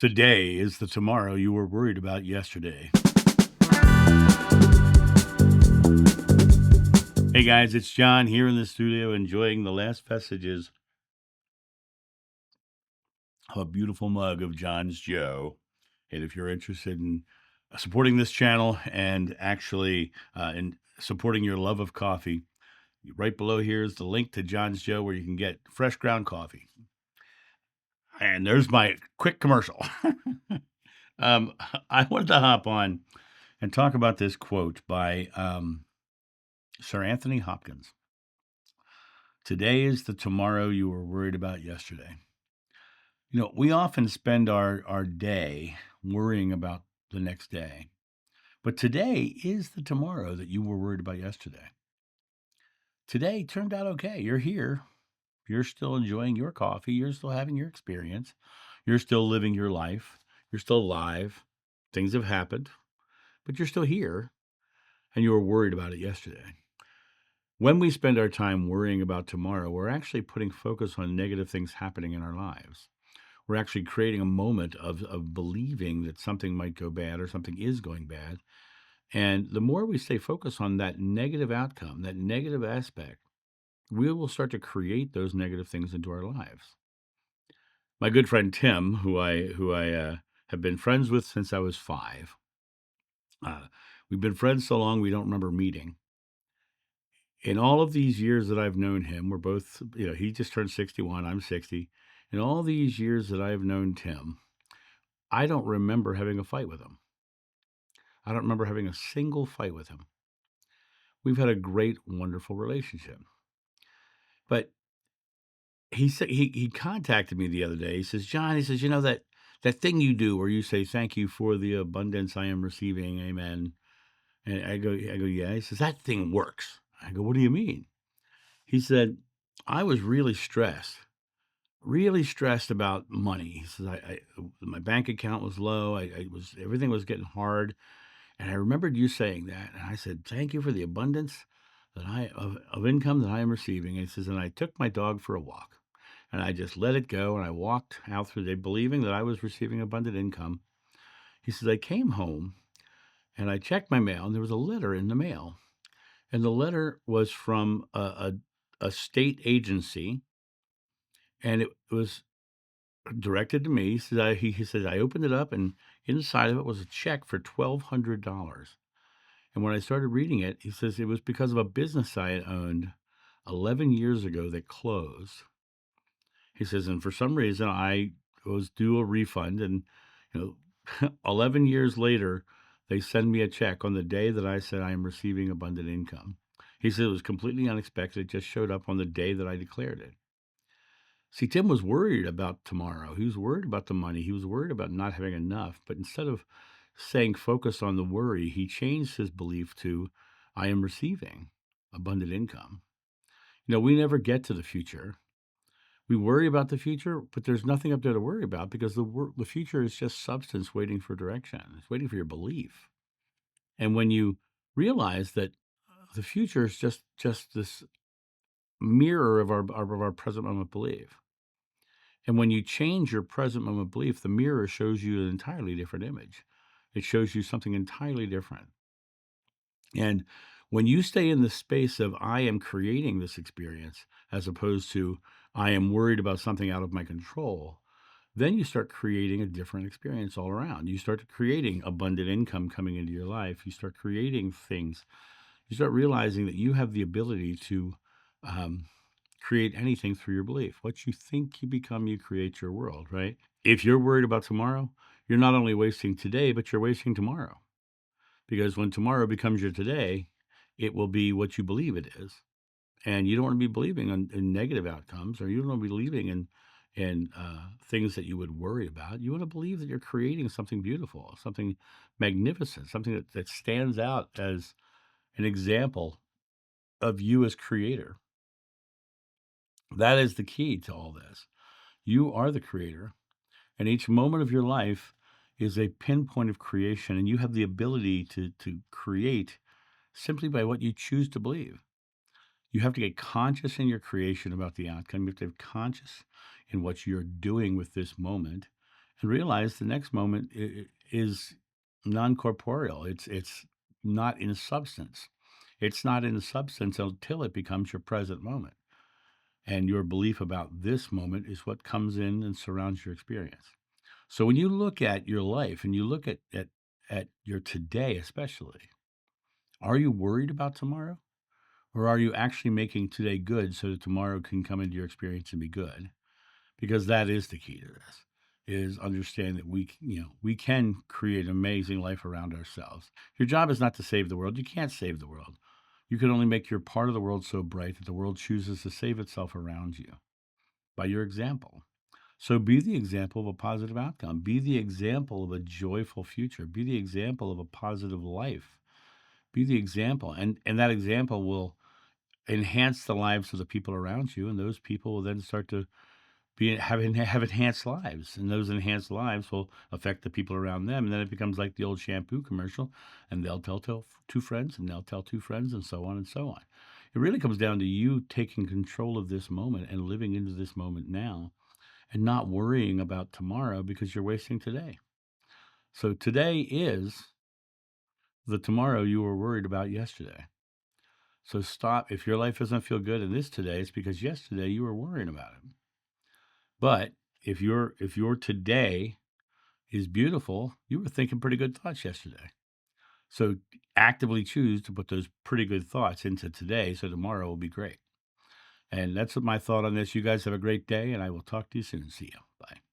Today is the tomorrow you were worried about yesterday. Hey guys, it's John here in the studio enjoying the last vestiges of a beautiful mug of John's Joe. And if you're interested in supporting this channel and actually in supporting your love of coffee, right below here is the link to John's Joe where you can get fresh ground coffee. And there's my quick commercial. I wanted to hop on and talk about this quote by Sir Anthony Hopkins. Today is the tomorrow you were worried about yesterday. You know, we often spend our day worrying about the next day, but today is the tomorrow that you were worried about yesterday. Today turned out okay. You're here. You're still enjoying your coffee. You're still having your experience. You're still living your life. You're still alive. Things have happened, but you're still here and you were worried about it yesterday. When we spend our time worrying about tomorrow, we're actually putting focus on negative things happening in our lives. We're actually creating a moment of believing that something might go bad or something is going bad. And the more we stay focused on that negative outcome, that negative aspect, we will start to create those negative things into our lives. My good friend Tim, who I have been friends with since I was 5, we've been friends so long we don't remember meeting. In all of these years that I've known him, we're both, he just turned 61, I'm 60. In all these years that I've known Tim, I don't remember having a fight with him. I don't remember having a single fight with him. We've had a great, wonderful relationship. But he said he contacted me the other day. He says, John, he says, that thing you do where you say thank you for the abundance I am receiving, amen. And I go, yeah. He says, that thing works. I go, what do you mean? He said, I was really stressed about money. He says, my bank account was low. Everything was getting hard. And I remembered you saying that. And I said, thank you for the abundance of income that I am receiving. And he says, and I took my dog for a walk and I just let it go. And I walked out through the day believing that I was receiving abundant income. He says, I came home and I checked my mail and there was a letter in the mail. And the letter was from a state agency. And it was directed to me. He says, I opened it up and inside of it was a check for $1,200. And when I started reading it, he says it was because of a business I had owned 11 years ago that closed. He says, and for some reason I was due a refund. And, 11 years later, they send me a check on the day that I said I am receiving abundant income. He said it was completely unexpected. It just showed up on the day that I declared it. See, Tim was worried about tomorrow. He was worried about the money. He was worried about not having enough. But instead of saying focus on the worry, he changed his belief to, I am receiving abundant income. We never get to the future. We worry about the future, but there's nothing up there to worry about because the future is just substance waiting for direction. It's waiting for your belief. And when you realize that the future is just this mirror of our present moment belief. And when you change your present moment belief, the mirror shows you an entirely different image. It shows you something entirely different. And when you stay in the space of I am creating this experience, as opposed to I am worried about something out of my control, then you start creating a different experience all around. You start creating abundant income coming into your life. You start creating things. You start realizing that you have the ability to create anything through your belief. What you think you become, you create your world, right? If you're worried about tomorrow, you're not only wasting today, but you're wasting tomorrow. Because when tomorrow becomes your today, it will be what you believe it is. And you don't want to be believing in negative outcomes, or you don't want to be believing in things that you would worry about. You want to believe that you're creating something beautiful, something magnificent, something that stands out as an example of you as creator. That is the key to all this. You are the creator, and each moment of your life is a pinpoint of creation, and you have the ability to create simply by what you choose to believe. You have to get conscious in your creation about the outcome. You have to have conscious in what you're doing with this moment, and realize the next moment is non-corporeal. It's not in substance. It's not in substance until it becomes your present moment. And your belief about this moment is what comes in and surrounds your experience. So when you look at your life and you look at your today especially, are you worried about tomorrow? Or are you actually making today good so that tomorrow can come into your experience and be good? Because that is the key to this, is understand that we can create an amazing life around ourselves. Your job is not to save the world. You can't save the world. You can only make your part of the world so bright that the world chooses to save itself around you by your example. So be the example of a positive outcome. Be the example of a joyful future. Be the example of a positive life. Be the example. And that example will enhance the lives of the people around you, and those people will then start to have enhanced lives, and those enhanced lives will affect the people around them, and then it becomes like the old shampoo commercial, and they'll tell two friends, and they'll tell two friends, and so on and so on. It really comes down to you taking control of this moment and living into this moment now, and not worrying about tomorrow because you're wasting today. So today is the tomorrow you were worried about yesterday. So stop. If your life doesn't feel good in this today, it's because yesterday you were worrying about it. But if your today is beautiful, you were thinking pretty good thoughts yesterday. So actively choose to put those pretty good thoughts into today so tomorrow will be great. And that's my thought on this. You guys have a great day, and I will talk to you soon. See you. Bye.